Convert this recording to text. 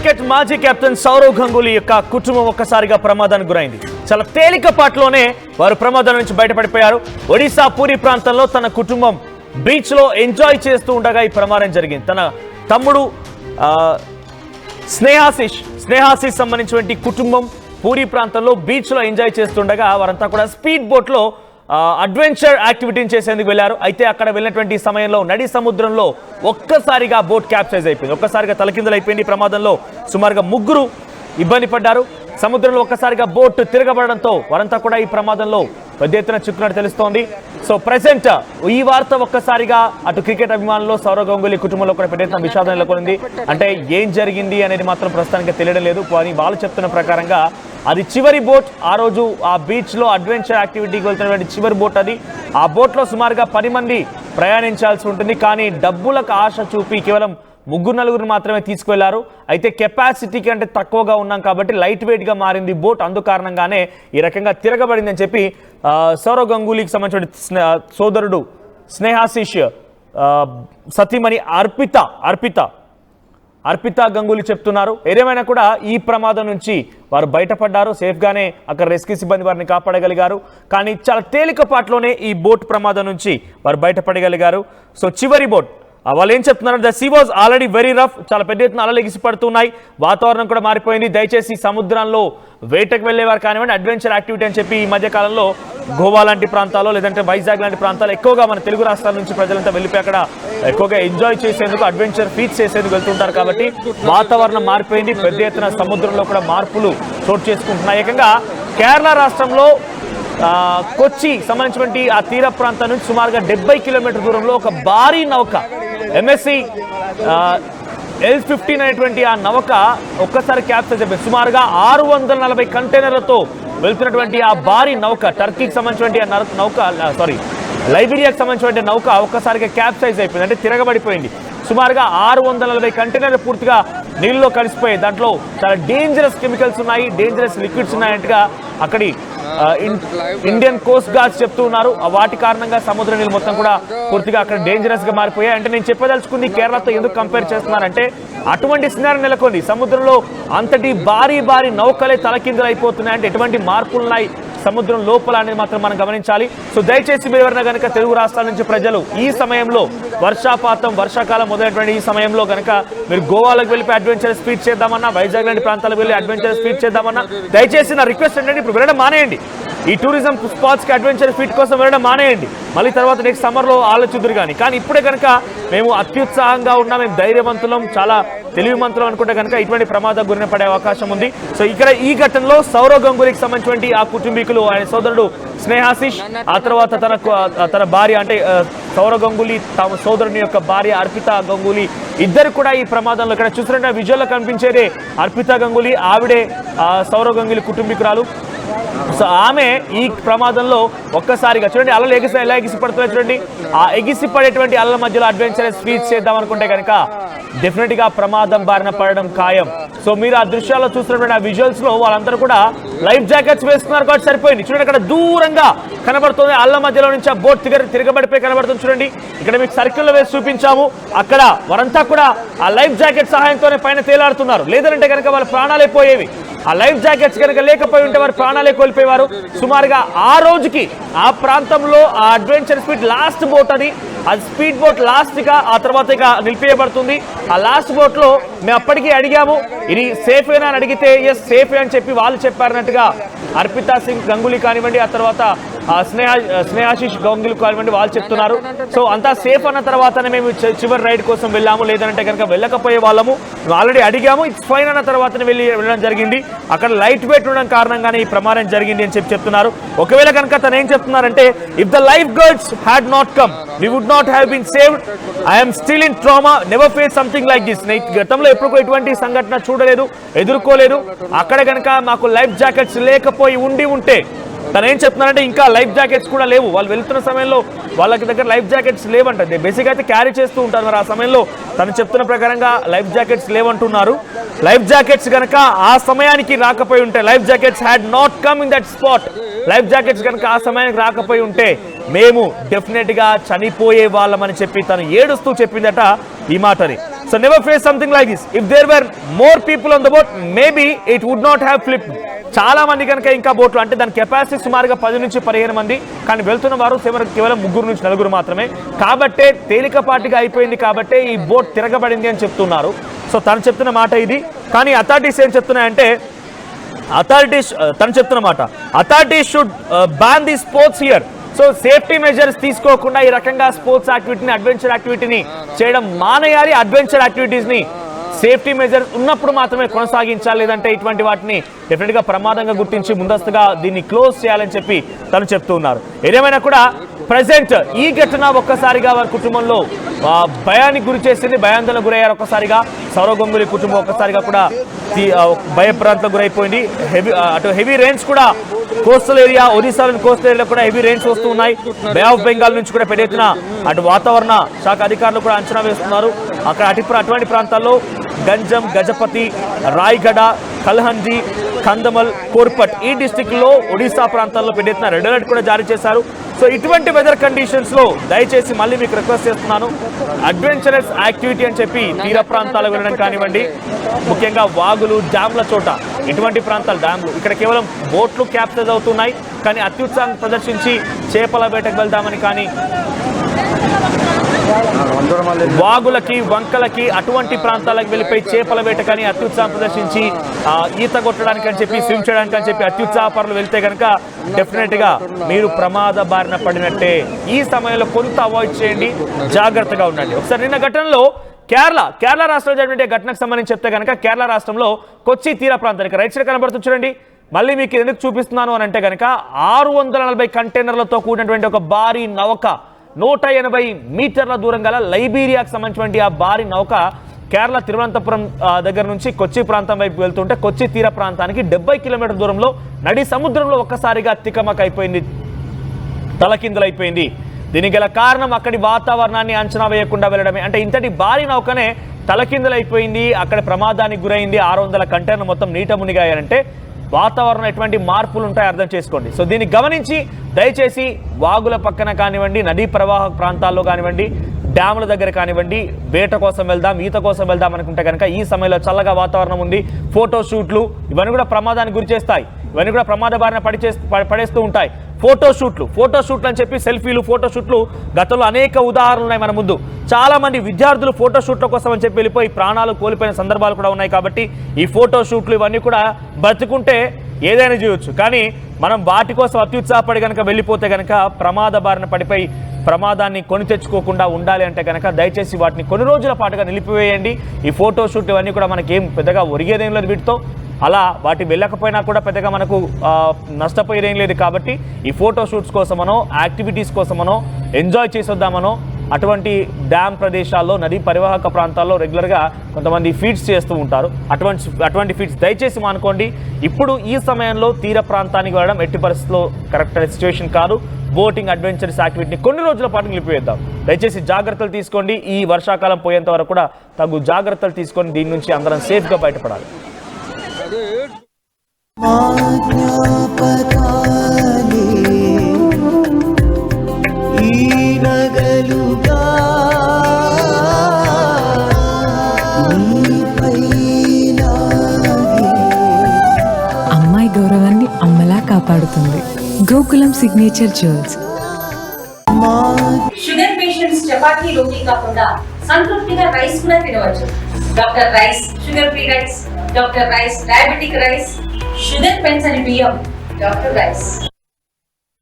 Cricket మాజీ captain Sourav Ganguly యొక్క కుటుంబం ఒక్కసారిగా ప్రమాదానికి గురైంది. చాలా తేలికపాట్లోనే వారు ప్రమాదం నుంచి బయటపడిపోయారు. ఒడిశా పూరి ప్రాంతంలో తన కుటుంబం బీచ్ లో ఎంజాయ్ చేస్తూ ఉండగా ఈ ప్రమాదం జరిగింది. తన తమ్ముడు స్నేహాశిష్ సంబంధించినటువంటి కుటుంబం పూరి ప్రాంతంలో బీచ్ లో ఎంజాయ్ చేస్తుండగా వారంతా కూడా స్పీడ్ బోట్ లో అడ్వెంచర్ యాక్టివిటీని చేసేందుకు వెళ్ళారు. అయితే అక్కడ వెళ్ళినటువంటి సమయంలో నడి సముద్రంలో ఒక్కసారిగా బోట్ క్యాప్సైజ్ అయిపోయింది. ఒక్కసారిగా తలకిందులైపోయింది. ఈ ప్రమాదంలో సుమారుగా 3 ఇబ్బంది పడ్డారు. సముద్రంలో ఒక్కసారిగా బోట్ తిరగబడడంతో వారంతా కూడా ఈ ప్రమాదంలో పెద్ద ఎత్తున చిక్కున్నట్టు తెలుస్తోంది. సో ప్రెసెంట్ ఈ వార్త ఒక్కసారిగా అటు క్రికెట్ అభిమానుల్లో సౌరవ్ గంగూలీ కుటుంబంలో కూడా పెద్ద ఎత్తున విషాదం నెలకొంది. అంటే ఏం జరిగింది అనేది మాత్రం ప్రస్తుతానికి తెలియడం లేదు. కానీ వాళ్ళు చెప్తున్న ప్రకారంగా అది చివరి బోట్. ఆ రోజు ఆ బీచ్ లో అడ్వెంచర్ యాక్టివిటీకి వెళ్తున్నటువంటి చివరి బోట్ అది. ఆ బోట్ లో సుమారుగా 10 మంది ప్రయాణించాల్సి ఉంటుంది. కానీ డబ్బులకు ఆశ చూపి కేవలం 3-4 మాత్రమే తీసుకువెళ్లారు. అయితే కెపాసిటీకి అంటే తక్కువగా ఉన్నాం కాబట్టి లైట్ వెయిట్ గా మారింది బోట్. అందు కారణంగానే ఈ రకంగా తిరగబడిందని చెప్పి సౌరవ్ గంగూలీకి సంబంధించిన సోదరుడు స్నేహాశిష్ సతీమణి అర్పిత గంగూలీ చెప్తున్నారు. ఏదేమైనా కూడా ఈ ప్రమాదం నుంచి వారు బయటపడ్డారు. సేఫ్గానే అక్కడ రెస్క్యూ సిబ్బంది వారిని కాపాడగలిగారు. కానీ చాలా తేలికపాట్లోనే ఈ బోట్ ప్రమాదం నుంచి వారు బయటపడగలిగారు. సో చివరి బోట్ వాళ్ళు ఏం చెప్తున్నారు, the see was already very rough. చాలా పెద్ద ఎత్తున అలలు ఎగిసిపడుతున్నాయి. వాతావరణం కూడా మారిపోయింది. దయచేసి సముద్రంలో వేటకు వెళ్ళేవారు కానివ్వండి, అడ్వెంచర్ యాక్టివిటీ అని చెప్పి ఈ మధ్య కాలంలో గోవా లాంటి ప్రాంతాల్లో లేదంటే వైజాగ్ లాంటి ప్రాంతాలు ఎక్కువగా మన తెలుగు రాష్ట్రాల నుంచి ప్రజలంతా వెళ్ళిపోయి అక్కడ ఎక్కువగా ఎంజాయ్ చేసేందుకు, అడ్వెంచర్ ఫీట్స్ చేసేందుకు వెళ్తుంటారు. కాబట్టి వాతావరణం మారిపోయింది. పెద్ద ఎత్తున సముద్రంలో కూడా మార్పులు చోటు చేసుకుంటున్నాయి. ఏకంగా కేరళ రాష్ట్రంలో కొచ్చి సంబంధించినటువంటి ఆ తీర ప్రాంతం నుంచి సుమారుగా 70 కిలోమీటర్ దూరంలో ఒక భారీ నౌక MSC L15 అనేటువంటి ఆ నౌక ఒక్కసారి క్యాప్చర్ అయిపోయింది. సుమారుగా 640 కంటైనర్లతో వెళ్తున్నటువంటి ఆ భారీ నౌక, టర్కీకి సంబంధించినటువంటి లైబీరియాకి సంబంధించినటువంటి నౌక ఒక్కసారిగా క్యాప్సైజ్ అయిపోయింది. అంటే తిరగబడిపోయింది. సుమారుగా 640 కంటైనర్లు పూర్తిగా నీళ్ళలో కలిసిపోయాయి. దాంట్లో చాలా డేంజరస్ కెమికల్స్ ఉన్నాయి, డేంజరస్ లిక్విడ్స్ ఉన్నాయంటగా అక్కడి ఇండియన్ కోస్ట్ గార్డ్స్ చెప్తూ ఉన్నారు. వాటి కారణంగా సముద్ర నీళ్ళు మొత్తం కూడా పూర్తిగా అక్కడ డేంజరస్ గా మారిపోయాయి. అంటే నేను చెప్పదలుచుకుంది కేరళతో ఎందుకు కంపేర్ చేస్తున్నారంటే అటువంటి సినారీ నెలకొంది. సముద్రంలో అంతటి భారీ నౌకలే తలకిందులు అయిపోతున్నాయి. అంటే ఎటువంటి మార్పులున్నాయి సముద్రం లోపల అనేది మాత్రం మనం గమనించాలి. సో దయచేసి మీరు ఎవరైనా కనుక తెలుగు రాష్ట్రాల నుంచి ప్రజలు ఈ సమయంలో వర్షాకాలం మొదలైనటువంటి ఈ సమయంలో కనుక మీరు గోవాలకు వెళ్ళి అడ్వెంచర్ స్పీడ్ చేద్దామన్నా, వైజాగ్ లాంటి ప్రాంతాలకు వెళ్ళి అడ్వెంచర్ స్పీడ్ చేద్దామన్నా, దయచేసి నా రిక్వెస్ట్ ఏంటంటే ఇప్పుడు వెళ్ళడం మానేయండి. ఈ టూరిజం స్పాట్స్ కి అడ్వెంచర్ ఫీట్ కోసం వెళ్ళడం మానేయండి. మళ్ళీ తర్వాత నెక్స్ట్ సమ్మర్ లో ఆలోచిద్దురు. కానీ ఇప్పుడే కనుక మేము అత్యుత్సాహంగా ఉన్నాం, మేము ధైర్యవంతులం, చాలా తెలివిమంతులం అనుకుంటే కనుక ఇటువంటి ప్రమాదం గురిన పడే అవకాశం ఉంది. సో ఇక్కడ ఈ ఘటనలో సౌరవ్ గంగూలీకి సంబంధించినటువంటి ఆ కుటుంబీకులు, ఆయన సోదరుడు స్నేహాశిష్, ఆ తర్వాత తన భార్య అంటే సౌరవ్ గంగూలీ తమ సోదరుని యొక్క భార్య అర్పిత గంగూలీ ఇద్దరు కూడా ఈ ప్రమాదంలో, ఇక్కడ చూసినట్టు విజువల్లో కనిపించేదే అర్పిత గంగూలీ, ఆవిడే సౌరవ్ గంగూలీ కుటుంబీకురాలు. సో ఆమె ఈ ప్రమాదంలో ఒక్కసారిగా చూడండి అలలు ఎలా ఎగిసిపడుతున్నాయి చూడండి. ఆ ఎగిసిపడేటువంటి అలల మధ్యలో అడ్వెంచరస్ స్పీచ్ చేద్దాం అనుకుంటే కనుక డెఫినెట్ గా ప్రమాదం బారిన పడడం ఖాయం. సో మీరు ఆ దృశ్యాల్లో చూస్తున్నటువంటి ఆ విజువల్స్ లో వాళ్ళందరూ కూడా లైఫ్ జాకెట్స్ వేసుకున్నారు కాబట్టి సరిపోయింది. చూడండి అక్కడ దూరంగా కనబడుతుంది అల్ల మధ్యలో నుంచి ఆ బోట్ తిరగబడిపోయి కనబడుతుంది. చూడండి ఇక్కడ మీకు సర్కిల్లో వేసి చూపించాము. అక్కడ వారంతా కూడా ఆ లైఫ్ జాకెట్ సహాయంతోనే పైన తేలాడుతున్నారు. లేదంటే కనుక వాళ్ళ ప్రాణాలే పోయేవి. ఆ లైఫ్ జాకెట్స్ కనుక లేకపోయి ఉంటే వారు ప్రాణాలే కోల్పోయేవారు. సుమారుగా ఆ రోజుకి ఆ ప్రాంతంలో ఆ అడ్వెంచర్ స్పీడ్ లాస్ట్ బోట్ అది స్పీడ్ బోట్ లాస్ట్ గా ఆ తర్వాత ఇక నిలిపేయబడుతుంది. ఆ లాస్ట్ బోట్ లో మేము అప్పటికీ అడిగాము ఇది సేఫేనా అని అడిగితే ఎస్ సేఫే అని చెప్పి వాళ్ళు చెప్పారన్నట్టుగా అర్పితా సింగ్ గంగూలీ కానివ్వండి, ఆ తర్వాత స్నేహాశిష్ గంగూలీ కానివ్వండి వాళ్ళు చెప్తున్నారు. సో అంతా సేఫ్ అన్న తర్వాతనే మేము చివరి రైడ్ కోసం వెళ్ళాము, లేదంటే కనుక వెళ్ళకపోయే వాళ్ళము. ఆల్రెడీ అడిగాము, ఇట్స్ ఫైన్ అన్న తర్వాతనే వెళ్ళడం జరిగింది. అక్కడ లైట్ వెయిట్ ఉండడం కారణంగానే ఈ ప్రమాదం జరిగింది అని చెప్తున్నారు. ఒకవేళ కనుక తను ఏం చెప్తున్నారంటే if the life guards had not come we would not have been saved. I am still in trauma, never faced something like this. గతంలో ఎప్పుడు ఇటువంటి సంఘటన చూడలేదు, ఎదుర్కోలేదు. అక్కడ కనుక మాకు లైఫ్ జాకెట్స్ లేకపోయి ఉంటే తను ఏం చెప్తున్నారంటే ఇంకా లైఫ్ జాకెట్స్ కూడా లేవు. వాళ్ళు వెళ్తున్న సమయంలో వాళ్ళకి దగ్గర లైఫ్ జాకెట్స్ లేవంట. బేసిక్గా అయితే క్యారీ చేస్తూ ఉంటారు. మరి ఆ సమయంలో తను చెప్తున్న ప్రకారంగా లైఫ్ జాకెట్స్ లేవంటున్నారు. లైఫ్ జాకెట్స్ కనుక ఆ సమయానికి రాకపోయి ఉంటే, life jackets had not come in that spot, life jackets కనుక ఆ సమయానికి రాకపోయి ఉంటే మేము డెఫినెట్ గా చనిపోయే వాళ్ళమని చెప్పి తను ఏడుస్తూ చెప్పిందట ఈ మాటని. So never face something like this. If there were more people on the boat, maybe it would not have flipped. చాలా మంది కనుక ఇంకా బోట్లు అంటే దాని కెపాసిటీ సుమారుగా 10 నుంచి 15 మంది, కానీ వెళ్తున్న వారు కేవలం 3 నుంచి 4 మాత్రమే. కాబట్టే తేలికపాటిగా అయిపోయింది, కాబట్టే ఈ బోట్ తిరగబడింది అని చెప్తున్నారు. సో తను చెప్తున్న మాట ఇది. కానీ అథారిటీస్ ఏం చెప్తున్నాయంటే తను చెప్తున్న మాట authorities should ban the swords here. So safety measures తీసుకోకుండా ఈ రకంగా స్పోర్ట్స్ యాక్టివిటీని, అడ్వెంచర్ యాక్టివిటీని చేయడం మానేయాలి. అడ్వెంచర్ యాక్టివిటీస్ని సేఫ్టీ మెజర్స్ ఉన్నప్పుడు మాత్రమే కొనసాగించాలి, లేదంటే ఇటువంటి వాటిని డెఫినెట్గా ప్రమాదంగా గుర్తించి ముందస్తుగా దీన్ని క్లోజ్ చేయాలని చెప్పి తను చెప్తూ ఉన్నారు. ఏదేమైనా కూడా ప్రజెంట్ ఈ ఘటన ఒక్కసారిగా వారి కుటుంబంలో భయానికి గురి చేసింది, భయాందోళన గురయ్యారు. ఒక్కసారిగా సౌరవ్ గంగూలీ కుటుంబం ఒక్కసారిగా కూడా భయప్రాంతం గురైపోయింది. హెవీ రెయిన్స్ కూడా కోస్టల్ ఏరియా, ఒడిశాలోని కోస్టల్ ఏరియాలో కూడా హెవీ రెయిన్స్ వస్తూ ఉన్నాయి. బే ఆఫ్ బెంగాల్ నుంచి కూడా పెద్ద ఎత్తున అటు వాతావరణ శాఖ అధికారులు కూడా అంచనా వేస్తున్నారు. అక్కడ అటువంటి ప్రాంతాల్లో గంజం, గజపతి, రాయ్గఢ, కల్హంజీ, కందమల్, కోర్పట్ ఈ డిస్టిక్లో ఒడిశా ప్రాంతాల్లో పెద్ద ఎత్తున రెడ్ అలర్ట్ కూడా జారీ చేశారు. సో ఇటువంటి వెదర్ కండిషన్స్ లో దయచేసి మళ్ళీ మీకు రిక్వెస్ట్ చేస్తున్నాను, అడ్వెంచరస్ యాక్టివిటీ అని చెప్పి తీర ప్రాంతాలకు వెళ్ళడం కానివ్వండి, ముఖ్యంగా వాగులు, డ్యామ్ల చోట ఇటువంటి ప్రాంతాలు, డ్యామ్లు ఇక్కడ కేవలం బోట్లు క్యాప్చర్ అవుతున్నాయి. కానీ అత్యుత్సాహం ప్రదర్శించి చేపల వేటకు వెళ్దామని కానీ వాగులకి, వంకలకి అటువంటి ప్రాంతాలకు వెళ్ళిపోయి చేపల వేట కానీ అత్యుత్సాహం ప్రదర్శించి ఈత కొట్టడానికి అని చెప్పి, స్విమ్ చేయడానికి అని చెప్పి అత్యుత్సాహపరులు వెళ్తే కనుక డెఫినెట్గా మీరు ప్రమాద బారిన పడినట్టే. ఈ సమయంలో కొంత అవాయిడ్ చేయండి, జాగ్రత్తగా ఉండండి. ఒకసారి నిన్న ఘటనలో కేరళ రాష్ట్రంలో జరిగిన ఘటనకు సంబంధించి చెప్తే కనుక కేరళ రాష్ట్రంలో కొచ్చి తీర ప్రాంతానికి రైట్ సైడ్ కనబడుతుంది చూడండి. మళ్ళీ మీకు ఎందుకు చూపిస్తున్నాను అని అంటే కనుక 640 కంటైనర్లతో కూడినటువంటి ఒక భారీ నౌక 180 మీటర్ల దూరం గల లైబీరియాకు సంబంధించినటువంటి ఆ భారీ నౌక కేరళ తిరువనంతపురం దగ్గర నుంచి కొచ్చి ప్రాంతం వైపు వెళ్తుంటే కొచ్చి తీర ప్రాంతానికి 70 కిలోమీటర్ల దూరంలో నడి సముద్రంలో ఒక్కసారిగా తికమక అయిపోయింది, తలకిందులైపోయింది. దీనికి గల కారణం అక్కడి వాతావరణాన్ని అంచనా వేయకుండా వెళ్ళడమే. అంటే ఇంతటి భారీ నౌకనే తలకిందులైపోయింది, అక్కడ ప్రమాదానికి గురైంది. 600 కంటైనర్ మొత్తం నీట మునిగాయంటే వాతావరణం ఎటువంటి మార్పులు ఉంటాయి అర్థం చేసుకోండి. సో దీన్ని గమనించి దయచేసి వాగుల పక్కన కానివ్వండి, నదీ ప్రవాహ ప్రాంతాల్లో కానివ్వండి, డ్యాముల దగ్గర కానివ్వండి, వేట కోసం వెళ్దాం, ఈత కోసం వెళ్దాం అనుకుంటే కనుక ఈ సమయంలో చల్లగా వాతావరణం ఉంది. ఫోటో షూట్లు ఇవన్నీ కూడా ప్రమాదానికి గురి చేస్తాయి, ఇవన్నీ కూడా ప్రమాద బారిన పడేస్తూ ఉంటాయి. ఫోటో షూట్లు అని చెప్పి సెల్ఫీలు, ఫోటో షూట్లు గతంలో అనేక ఉదాహరణలు ఉన్నాయి మన ముందు. చాలా మంది విద్యార్థులు ఫోటో షూట్ల కోసం అని చెప్పి వెళ్ళిపోయి ప్రాణాలు కోల్పోయిన సందర్భాలు కూడా ఉన్నాయి. కాబట్టి ఈ ఫోటో షూట్లు ఇవన్నీ కూడా బతుకుంటే ఏదైనా చేయొచ్చు, కానీ మనం వాటి కోసం అత్యుత్సాహపడి కనుక వెళ్ళిపోతే కనుక ప్రమాద బారిన పడిపోయి ప్రమాదాన్ని కొని తెచ్చుకోకుండా ఉండాలి అంటే కనుక దయచేసి వాటిని కొన్ని రోజుల పాటుగా నిలిపివేయండి. ఈ ఫోటో షూట్ ఇవన్నీ కూడా మనకేం పెద్దగా ఒరిగేదేం లేదు వీటితో, అలా వాటి వెళ్ళకపోయినా కూడా పెద్దగా మనకు నష్టపోయేదేం లేదు. కాబట్టి ఈ ఫోటో షూట్స్ కోసమనో, యాక్టివిటీస్ కోసమనో, ఎంజాయ్ చేసొద్దామనో అటువంటి డ్యామ్ ప్రదేశాల్లో, నదీ పరివాహక ప్రాంతాల్లో రెగ్యులర్గా కొంతమంది ఫీడ్స్ చేస్తూ ఉంటారు. అటువంటి ఫీడ్స్ దయచేసి మానుకోండి. ఇప్పుడు ఈ సమయంలో తీర ప్రాంతానికి వెళ్ళడం ఎట్టి పరిస్థితుల్లో కరెక్ట్ సిచ్యువేషన్ కాదు. బోటింగ్, అడ్వెంచరస్ యాక్టివిటీని కొన్ని రోజుల పాటు నిలిపివేద్దాం. దయచేసి జాగ్రత్తలు తీసుకోండి. ఈ వర్షాకాలం పోయేంత వరకు కూడా తగు జాగ్రత్తలు తీసుకొని దీని నుంచి అందరం సేఫ్గా బయటపడాలి. అమ్మాయి గౌరవాన్ని అమ్మలా కాపాడుతుంది Gokulam signature jewels. Sugar patients చపాతీ రోటీ కాకుండా సంతృప్తిగా రైస్ కూడా తినవచ్చు. Doctor rice, sugar free rice, doctor rice, diabetic rice, sugar పెంచని బియ్యం, డాక్టర్ రైస్.